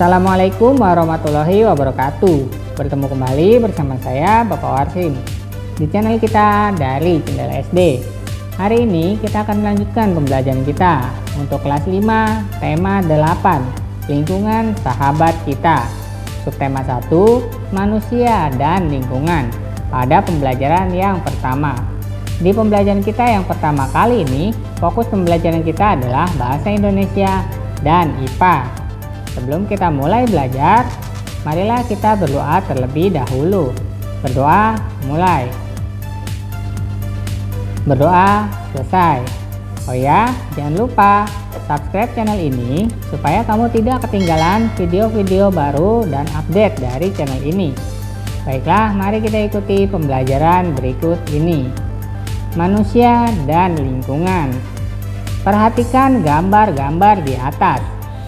Assalamualaikum warahmatullahi wabarakatuh. Bertemu kembali bersama saya Bapak Warsim di channel kita dari Cendela SD. Hari ini kita akan melanjutkan pembelajaran kita untuk kelas 5 tema 8 lingkungan sahabat kita. Subtema 1 manusia dan lingkungan pada pembelajaran yang pertama. Di pembelajaran kita yang pertama kali ini, fokus pembelajaran kita adalah bahasa Indonesia dan IPA. Sebelum kita mulai belajar, marilah kita berdoa terlebih dahulu. Berdoa mulai. Berdoa selesai. Oh ya, jangan lupa subscribe channel ini supaya kamu tidak ketinggalan video-video baru dan update dari channel ini. Baiklah, mari kita ikuti pembelajaran berikut ini. Manusia dan lingkungan. Perhatikan gambar-gambar di atas.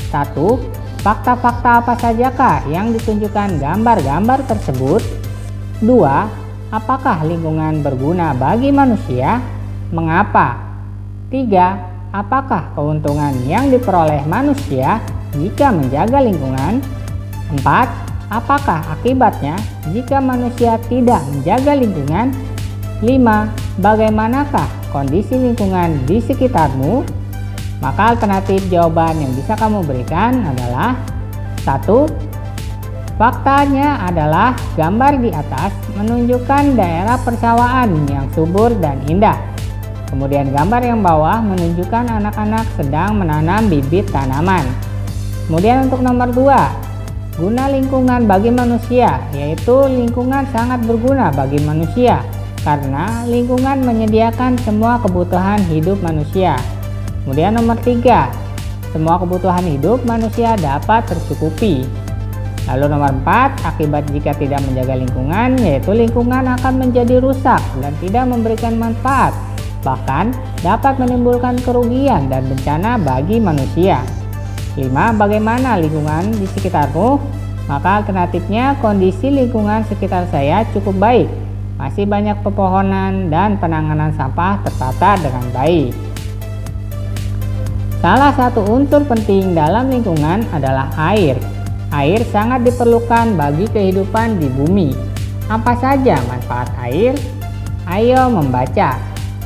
1. Fakta-fakta apa sajakah yang ditunjukkan gambar-gambar tersebut? 2. Apakah lingkungan berguna bagi manusia? Mengapa? 3. Apakah keuntungan yang diperoleh manusia jika menjaga lingkungan? 4. Apakah akibatnya jika manusia tidak menjaga lingkungan? 5. Bagaimanakah kondisi lingkungan di sekitarmu? Maka alternatif jawaban yang bisa kamu berikan adalah 1. Faktanya adalah gambar di atas menunjukkan daerah persawaan yang subur dan indah. Kemudian gambar yang bawah menunjukkan anak-anak sedang menanam bibit tanaman. Kemudian untuk nomor 2, guna lingkungan bagi manusia, yaitu lingkungan sangat berguna bagi manusia karena lingkungan menyediakan semua kebutuhan hidup manusia. Kemudian nomor 3, semua kebutuhan hidup manusia dapat tercukupi. Lalu nomor 4, akibat jika tidak menjaga lingkungan, yaitu lingkungan akan menjadi rusak dan tidak memberikan manfaat, bahkan dapat menimbulkan kerugian dan bencana bagi manusia. 5. Bagaimana lingkungan di sekitarmu? Maka alternatifnya kondisi lingkungan sekitar saya cukup baik. Masih banyak pepohonan dan penanganan sampah tertata dengan baik. Salah satu unsur penting dalam lingkungan adalah air. Air sangat diperlukan bagi kehidupan di bumi. Apa saja manfaat air? Ayo membaca.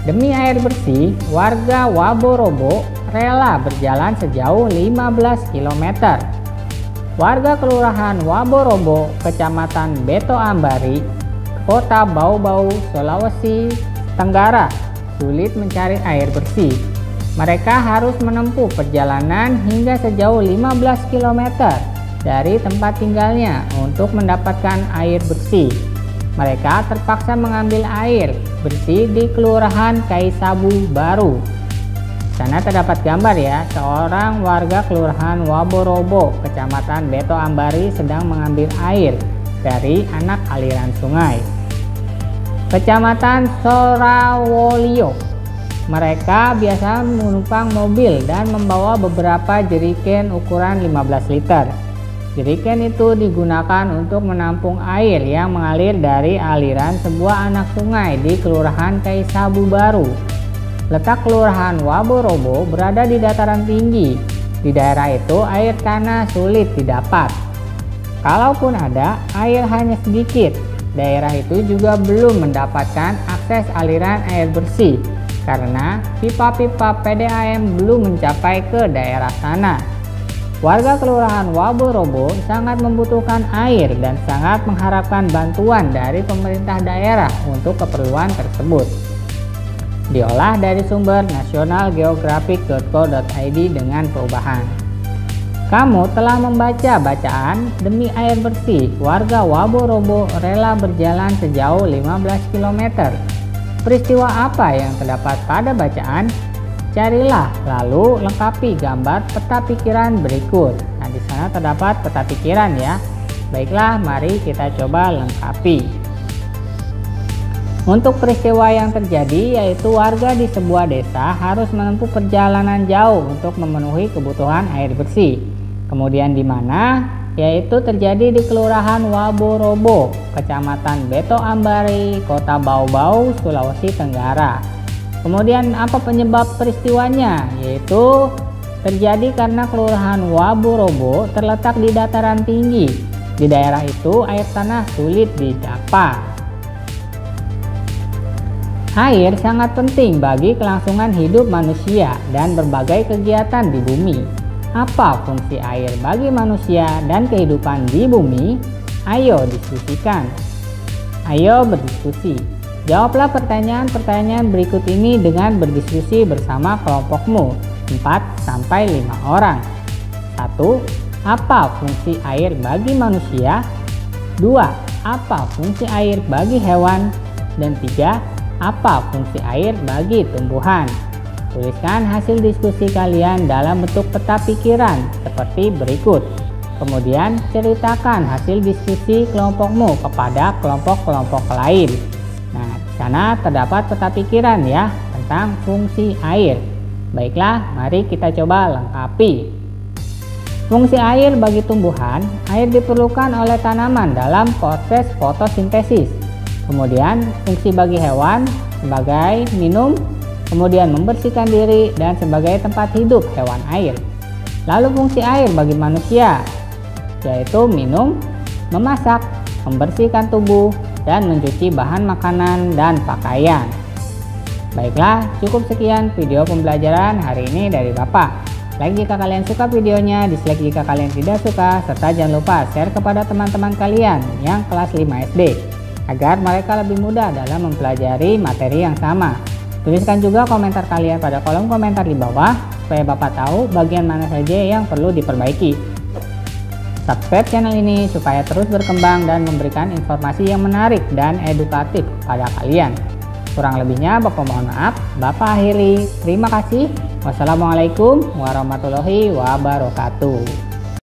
Demi air bersih, warga Waborobo rela berjalan sejauh 15 km. Warga Kelurahan Waborobo, Kecamatan Beto Ambari, Kota Bau-Bau, Sulawesi Tenggara, sulit mencari air bersih. Mereka harus menempuh perjalanan hingga sejauh 15 km dari tempat tinggalnya untuk mendapatkan air bersih. Mereka terpaksa mengambil air bersih di Kelurahan Kaisabu Baru. Sana terdapat gambar ya, seorang warga Kelurahan Waborobo, Kecamatan Beto Ambari sedang mengambil air dari anak aliran sungai. Kecamatan Sorawolio. Mereka biasa menumpang mobil dan membawa beberapa jerigen ukuran 15 liter. Jerigen itu digunakan untuk menampung air yang mengalir dari aliran sebuah anak sungai di Kelurahan Kaisabu Baru. Letak Kelurahan Waborobo berada di dataran tinggi. Di daerah itu air tanah sulit didapat. Kalaupun ada, air hanya sedikit. Daerah itu juga belum mendapatkan akses aliran air bersih karena pipa-pipa PDAM belum mencapai ke daerah sana. Warga Kelurahan Waborobo sangat membutuhkan air dan sangat mengharapkan bantuan dari pemerintah daerah untuk keperluan tersebut. Diolah dari sumber nationalgeographic.co.id dengan perubahan. Kamu telah membaca bacaan demi air bersih, warga Waborobo rela berjalan sejauh 15 km. Peristiwa apa yang terdapat pada bacaan? Carilah lalu lengkapi gambar peta pikiran berikut. Nah, di sana terdapat peta pikiran ya. Baiklah, mari kita coba lengkapi. Untuk peristiwa yang terjadi, yaitu warga di sebuah desa harus menempuh perjalanan jauh untuk memenuhi kebutuhan air bersih. Kemudian di mana? Yaitu terjadi di Kelurahan Waborobo, Kecamatan Beto Ambari, Kota Bau-Bau, Sulawesi Tenggara. Kemudian apa penyebab peristiwanya? Yaitu terjadi karena Kelurahan Waburobo terletak di dataran tinggi. Di daerah itu air tanah sulit didapat. Air sangat penting bagi kelangsungan hidup manusia dan berbagai kegiatan di bumi. Apa fungsi air bagi manusia dan kehidupan di bumi? Ayo diskusikan. Ayo berdiskusi. Jawablah pertanyaan-pertanyaan berikut ini dengan berdiskusi bersama kelompokmu 4-5 orang. 1. Apa fungsi air bagi manusia? 2. Apa fungsi air bagi hewan? Dan 3. Apa fungsi air bagi tumbuhan? Tuliskan hasil diskusi kalian dalam bentuk peta pikiran seperti berikut. Kemudian ceritakan hasil diskusi kelompokmu kepada kelompok-kelompok lain. Nah, di sana terdapat peta pikiran ya tentang fungsi air. Baiklah, mari kita coba lengkapi. Fungsi air bagi tumbuhan, air diperlukan oleh tanaman dalam proses fotosintesis. Kemudian fungsi bagi hewan sebagai minum, kemudian membersihkan diri dan sebagai tempat hidup hewan air. Lalu fungsi air bagi manusia, yaitu minum, memasak, membersihkan tubuh, dan mencuci bahan makanan dan pakaian. Baiklah, cukup sekian video pembelajaran hari ini dari Bapak. Like jika kalian suka videonya, dislike jika kalian tidak suka, serta jangan lupa share kepada teman-teman kalian yang kelas 5 SD, agar mereka lebih mudah dalam mempelajari materi yang sama. Tuliskan juga komentar kalian pada kolom komentar di bawah, supaya Bapak tahu bagian mana saja yang perlu diperbaiki. Subscribe channel ini supaya terus berkembang dan memberikan informasi yang menarik dan edukatif pada kalian. Kurang lebihnya Bapak mohon maaf. Bapak akhiri. Terima kasih. Wassalamualaikum warahmatullahi wabarakatuh.